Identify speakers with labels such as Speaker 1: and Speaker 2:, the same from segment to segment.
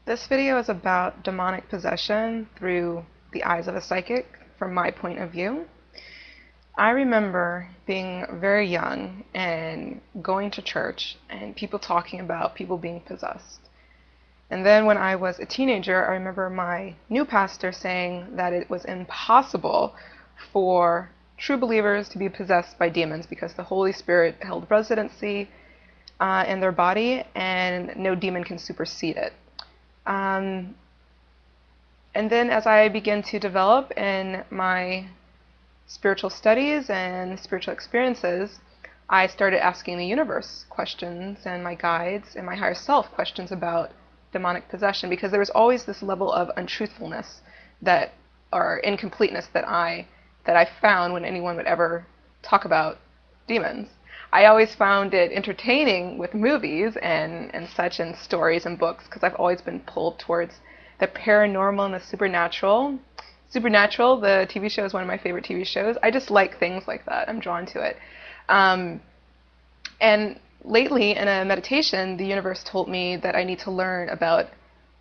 Speaker 1: This video is about demonic possession through the eyes of a psychic from my point of view. I remember being very young and going to church and people talking about people being possessed. And then when I was a teenager, I remember my new pastor saying that it was impossible for true believers to be possessed by demons because the Holy Spirit held residency in their body and no demon can supersede it. And then as I began to develop in my spiritual studies and spiritual experiences, I started asking the universe questions and my guides and my higher self questions about demonic possession, because there was always this level of untruthfulness that, or incompleteness that I found when anyone would ever talk about demons. I always found it entertaining with movies and such, and stories and books, because I've always been pulled towards the paranormal and the supernatural. Supernatural, the TV show, is one of my favorite TV shows. I just like things like that. I'm drawn to it. And lately in a meditation, the universe told me that I need to learn about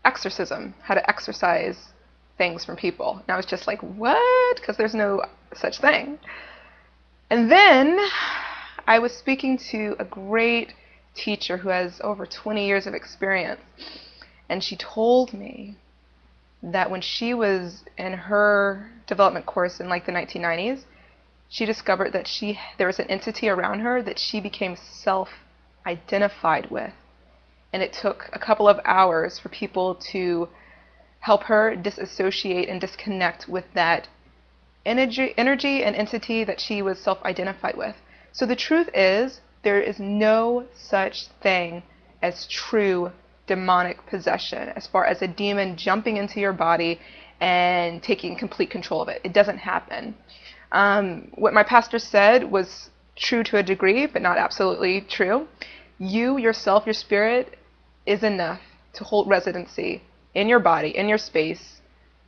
Speaker 1: exorcism, how to exorcise things from people. And I was just like, what? Because there's no such thing. And then I was speaking to a great teacher who has over 20 years of experience, and she told me that when she was in her development course in like the 1990s, she discovered that there was an entity around her that she became self-identified with. And it took a couple of hours for people to help her disassociate and disconnect with that energy and entity that she was self-identified with. So the truth is, there is no such thing as true demonic possession, as far as a demon jumping into your body and taking complete control of it. It doesn't happen. What my pastor said was true to a degree, but not absolutely true. You, yourself, your spirit, is enough to hold residency in your body, in your space,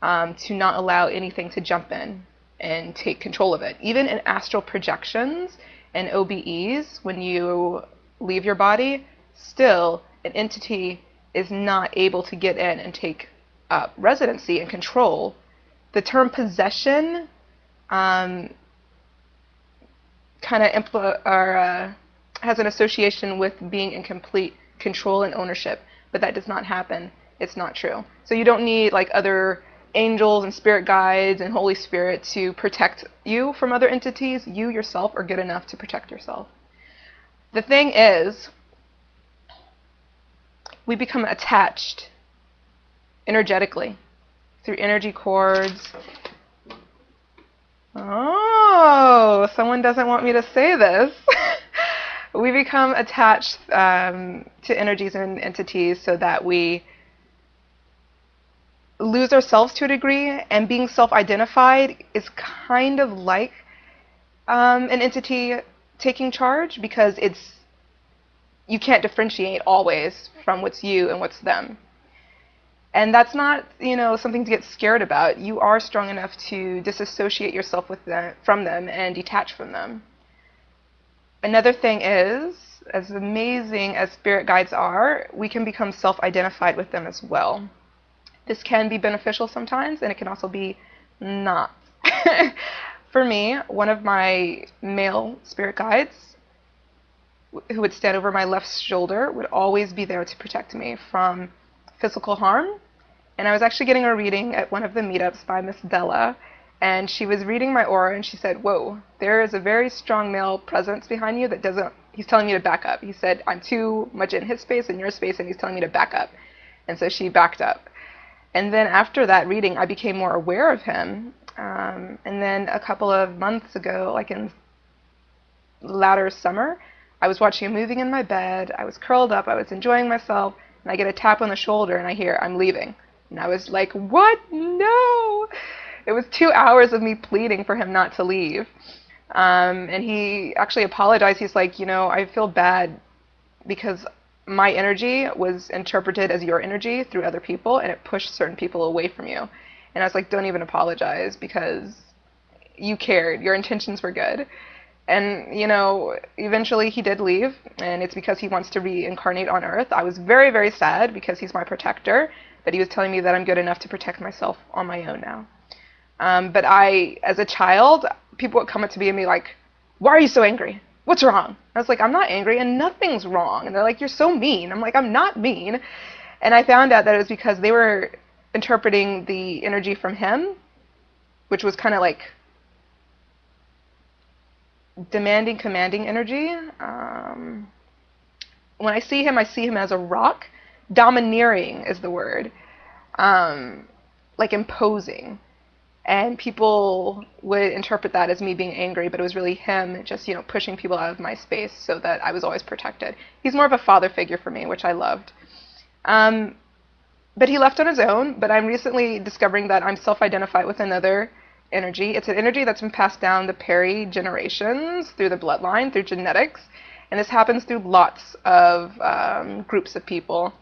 Speaker 1: to not allow anything to jump in and take control of it. Even in astral projections and OBEs, when you leave your body, still an entity is not able to get in and take residency and control. The term possession kind of has an association with being in complete control and ownership, but that does not happen. It's not true. So you don't need like other angels and spirit guides and Holy Spirit to protect you from other entities. You yourself are good enough to protect yourself. The thing is, we become attached energetically through energy cords. Oh, someone doesn't want me to say this. We become attached to energies and entities so that we lose ourselves to a degree, and being self-identified is kind of like an entity taking charge, because you can't differentiate always from what's you and what's them. And that's not, something to get scared about. You are strong enough to disassociate yourself from them and detach from them. Another thing is, as amazing as spirit guides are, we can become self-identified with them as well. This can be beneficial sometimes, and it can also be not. For me, one of my male spirit guides, who would stand over my left shoulder, would always be there to protect me from physical harm. And I was actually getting a reading at one of the meetups by Miss Della, and she was reading my aura, and she said, whoa, there is a very strong male presence behind you that he's telling me to back up. He said, I'm too much in his space and your space, and he's telling me to back up. And so she backed up. And then after that reading, I became more aware of him. And then a couple of months ago, like in latter summer, I was watching a movie in my bed. I was curled up. I was enjoying myself. And I get a tap on the shoulder, and I hear, I'm leaving. And I was like, what? No! It was 2 hours of me pleading for him not to leave. And he actually apologized. He's like, I feel bad because my energy was interpreted as your energy through other people, and it pushed certain people away from you. And I was like, don't even apologize, because you cared. Your intentions were good. And, eventually he did leave, and it's because he wants to reincarnate on Earth. I was very, very sad, because he's my protector. but he was telling me that I'm good enough to protect myself on my own now. But as a child, people would come up to me and be like, "Why are you so angry? What's wrong?" I was like, "I'm not angry and nothing's wrong." And they're like, "You're so mean." I'm like, "I'm not mean." And I found out that it was because they were interpreting the energy from him, which was kind of like demanding, commanding energy. When I see him as a rock. Domineering is the word. Like imposing. And people would interpret that as me being angry, but it was really him just, pushing people out of my space so that I was always protected. He's more of a father figure for me, which I loved. But he left on his own, but I'm recently discovering that I'm self-identified with another energy. It's an energy that's been passed down the Perry generations through the bloodline, through genetics, and this happens through lots of groups of people.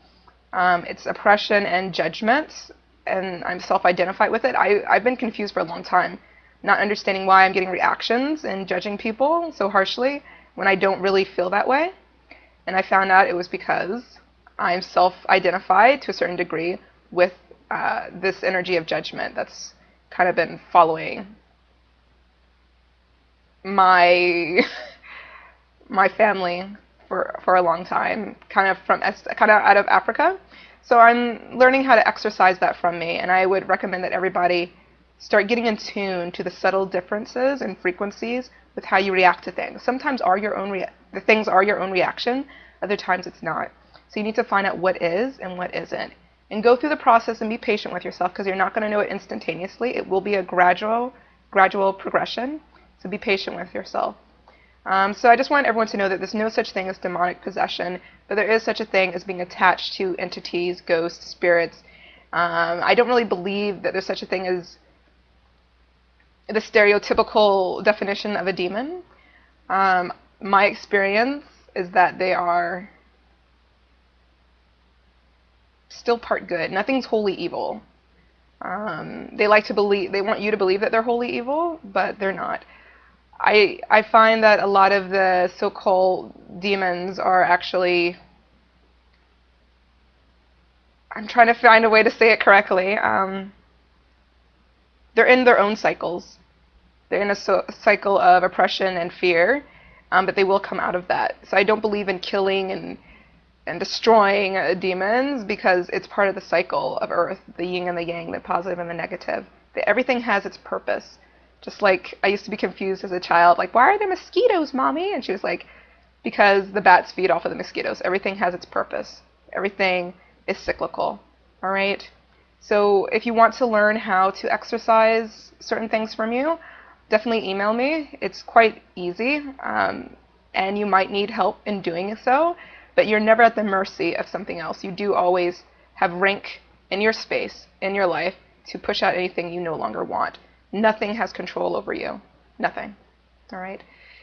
Speaker 1: It's oppression and judgment, and I'm self-identified with it. I've been confused for a long time, not understanding why I'm getting reactions and judging people so harshly when I don't really feel that way. And I found out it was because I'm self-identified to a certain degree with this energy of judgment that's kind of been following my my family for a long time, kind of out of Africa. So I'm learning how to exercise that from me, and I would recommend that everybody start getting in tune to the subtle differences and frequencies with how you react to things. Sometimes the things are your own reaction, other times it's not. So you need to find out what is and what isn't. And go through the process and be patient with yourself, because you're not going to know it instantaneously. It will be a gradual progression. So be patient with yourself. So I just want everyone to know that there's no such thing as demonic possession, but there is such a thing as being attached to entities, ghosts, spirits. I don't really believe that there's such a thing as the stereotypical definition of a demon. My experience is that they are still part good. Nothing's wholly evil. They want you to believe that they're wholly evil, but they're not. I find that a lot of the so-called demons are actually, I'm trying to find a way to say it correctly, they're in their own cycles. They're in a cycle of oppression and fear, but they will come out of that. So I don't believe in killing and destroying demons, because it's part of the cycle of Earth, the yin and the yang, the positive and the negative. Everything has its purpose. Just like I used to be confused as a child, like, why are there mosquitoes, Mommy? And she was like, because the bats feed off of the mosquitoes. Everything has its purpose. Everything is cyclical. All right? So if you want to learn how to exercise certain things from you, definitely email me. It's quite easy, and you might need help in doing so, but you're never at the mercy of something else. You do always have rank in your space, in your life, to push out anything you no longer want. Nothing has control over you. Nothing. All right?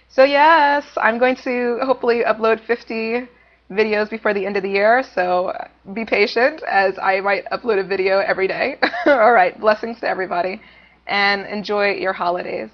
Speaker 1: So yes, I'm going to hopefully upload 50 videos before the end of the year, so be patient, as I might upload a video every day. All right, blessings to everybody, and enjoy your holidays.